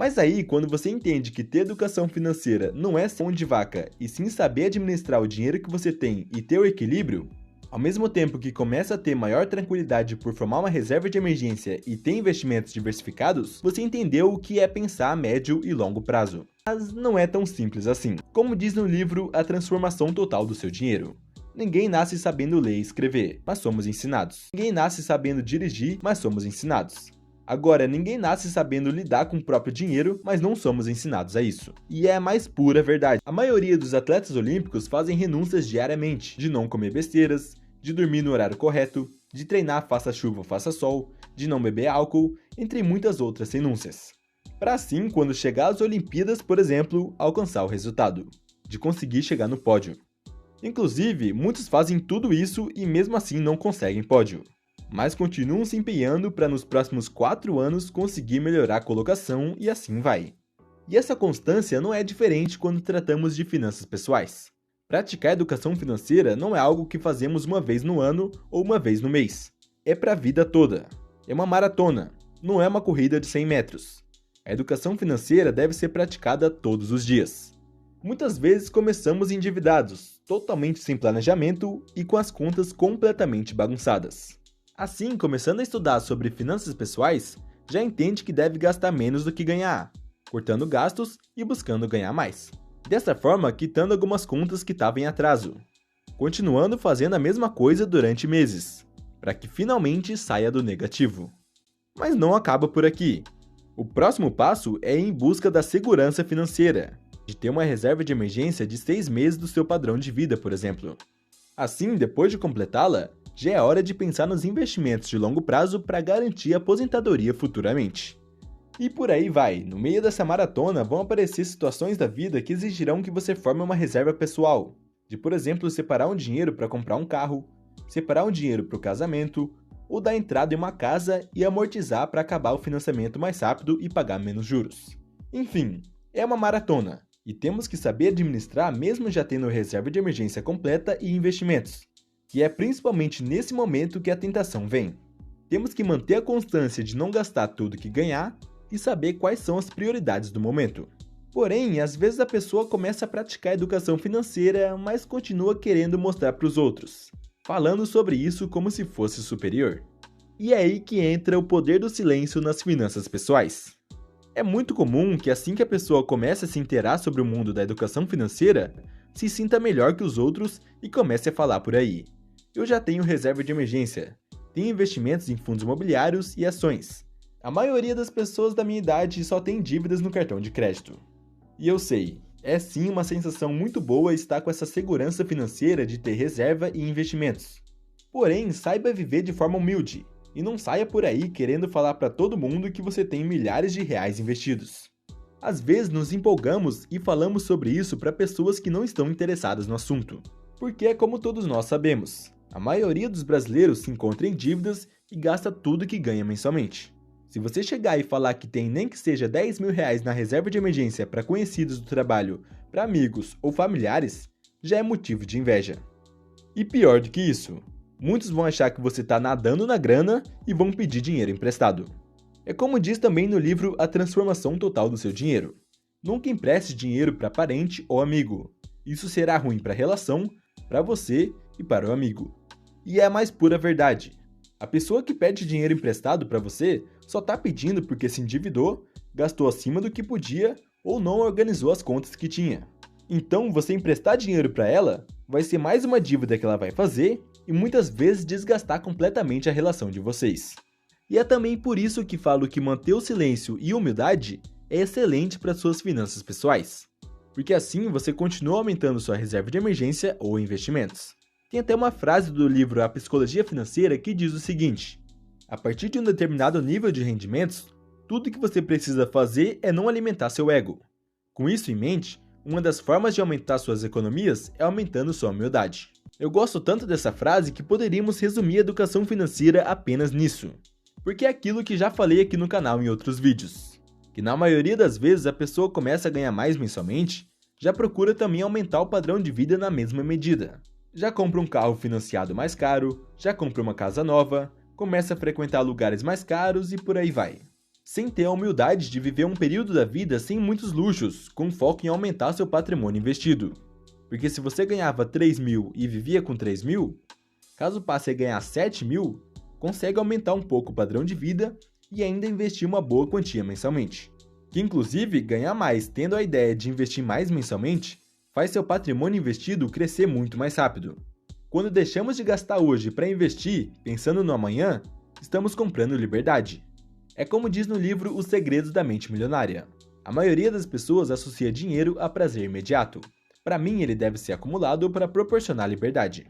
Mas aí, quando você entende que ter educação financeira não é ser mão de vaca, e sim saber administrar o dinheiro que você tem e ter o equilíbrio, ao mesmo tempo que começa a ter maior tranquilidade por formar uma reserva de emergência e ter investimentos diversificados, você entendeu o que é pensar a médio e longo prazo. Mas não é tão simples assim. Como diz no livro A Transformação Total do Seu Dinheiro. Ninguém nasce sabendo ler e escrever, mas somos ensinados. Ninguém nasce sabendo dirigir, mas somos ensinados. Agora, ninguém nasce sabendo lidar com o próprio dinheiro, mas não somos ensinados a isso. E é a mais pura verdade. A maioria dos atletas olímpicos fazem renúncias diariamente, de não comer besteiras, de dormir no horário correto, de treinar faça chuva ou faça sol, de não beber álcool, entre muitas outras renúncias. Para assim, quando chegar às Olimpíadas, por exemplo, alcançar o resultado, de conseguir chegar no pódio. Inclusive, muitos fazem tudo isso e mesmo assim não conseguem pódio, mas continuam se empenhando para nos próximos 4 anos conseguir melhorar a colocação e assim vai. E essa constância não é diferente quando tratamos de finanças pessoais. Praticar educação financeira não é algo que fazemos uma vez no ano ou uma vez no mês. É para a vida toda. É uma maratona, não é uma corrida de 100 metros. A educação financeira deve ser praticada todos os dias. Muitas vezes começamos endividados, totalmente sem planejamento e com as contas completamente bagunçadas. Assim, começando a estudar sobre finanças pessoais, já entende que deve gastar menos do que ganhar, cortando gastos e buscando ganhar mais. Dessa forma, quitando algumas contas que estavam em atraso, continuando fazendo a mesma coisa durante meses, para que finalmente saia do negativo. Mas não acaba por aqui. O próximo passo é ir em busca da segurança financeira, de ter uma reserva de emergência de 6 meses do seu padrão de vida, por exemplo. Assim, depois de completá-la, já é hora de pensar nos investimentos de longo prazo para garantir a aposentadoria futuramente. E por aí vai, no meio dessa maratona vão aparecer situações da vida que exigirão que você forme uma reserva pessoal, de por exemplo separar um dinheiro para comprar um carro, separar um dinheiro para o casamento, ou dar entrada em uma casa e amortizar para acabar o financiamento mais rápido e pagar menos juros. Enfim, é uma maratona, e temos que saber administrar mesmo já tendo reserva de emergência completa e investimentos, que é principalmente nesse momento que a tentação vem. Temos que manter a constância de não gastar tudo que ganhar e saber quais são as prioridades do momento. Porém, às vezes a pessoa começa a praticar educação financeira, mas continua querendo mostrar para os outros, falando sobre isso como se fosse superior. E é aí que entra o poder do silêncio nas finanças pessoais. É muito comum que assim que a pessoa começa a se inteirar sobre o mundo da educação financeira, se sinta melhor que os outros e comece a falar por aí. Eu já tenho reserva de emergência, tenho investimentos em fundos imobiliários e ações. A maioria das pessoas da minha idade só tem dívidas no cartão de crédito. E eu sei, é sim uma sensação muito boa estar com essa segurança financeira de ter reserva e investimentos. Porém, saiba viver de forma humilde e não saia por aí querendo falar para todo mundo que você tem milhares de reais investidos. Às vezes nos empolgamos e falamos sobre isso para pessoas que não estão interessadas no assunto. Porque é como todos nós sabemos, a maioria dos brasileiros se encontra em dívidas e gasta tudo que ganha mensalmente. Se você chegar e falar que tem nem que seja 10 mil reais na reserva de emergência para conhecidos do trabalho, para amigos ou familiares, já é motivo de inveja. E pior do que isso, muitos vão achar que você está nadando na grana e vão pedir dinheiro emprestado. É como diz também no livro A Transformação Total do Seu Dinheiro. Nunca empreste dinheiro para parente ou amigo. Isso será ruim para a relação, para você e para o amigo. E é a mais pura verdade. A pessoa que pede dinheiro emprestado para você só está pedindo porque se endividou, gastou acima do que podia ou não organizou as contas que tinha. Então, você emprestar dinheiro para ela vai ser mais uma dívida que ela vai fazer e muitas vezes desgastar completamente a relação de vocês. E é também por isso que falo que manter o silêncio e humildade é excelente para suas finanças pessoais. Porque assim você continua aumentando sua reserva de emergência ou investimentos. Tem até uma frase do livro A Psicologia Financeira que diz o seguinte: a partir de um determinado nível de rendimentos, tudo que você precisa fazer é não alimentar seu ego. Com isso em mente, uma das formas de aumentar suas economias é aumentando sua humildade. Eu gosto tanto dessa frase que poderíamos resumir a educação financeira apenas nisso. Porque é aquilo que já falei aqui no canal em outros vídeos. Que na maioria das vezes a pessoa começa a ganhar mais mensalmente, já procura também aumentar o padrão de vida na mesma medida. Já compra um carro financiado mais caro, já compra uma casa nova, começa a frequentar lugares mais caros e por aí vai. sem ter a humildade de viver um período da vida sem muitos luxos, com foco em aumentar seu patrimônio investido. Porque se você ganhava 3.000 e vivia com 3.000, caso passe a ganhar 7.000, consegue aumentar um pouco o padrão de vida e ainda investir uma boa quantia mensalmente. Que inclusive, ganhar mais tendo a ideia de investir mais mensalmente, faz seu patrimônio investido crescer muito mais rápido. Quando deixamos de gastar hoje para investir, pensando no amanhã, estamos comprando liberdade. É como diz no livro Os Segredos da Mente Milionária. A maioria das pessoas associa dinheiro a prazer imediato. Para mim, ele deve ser acumulado para proporcionar liberdade.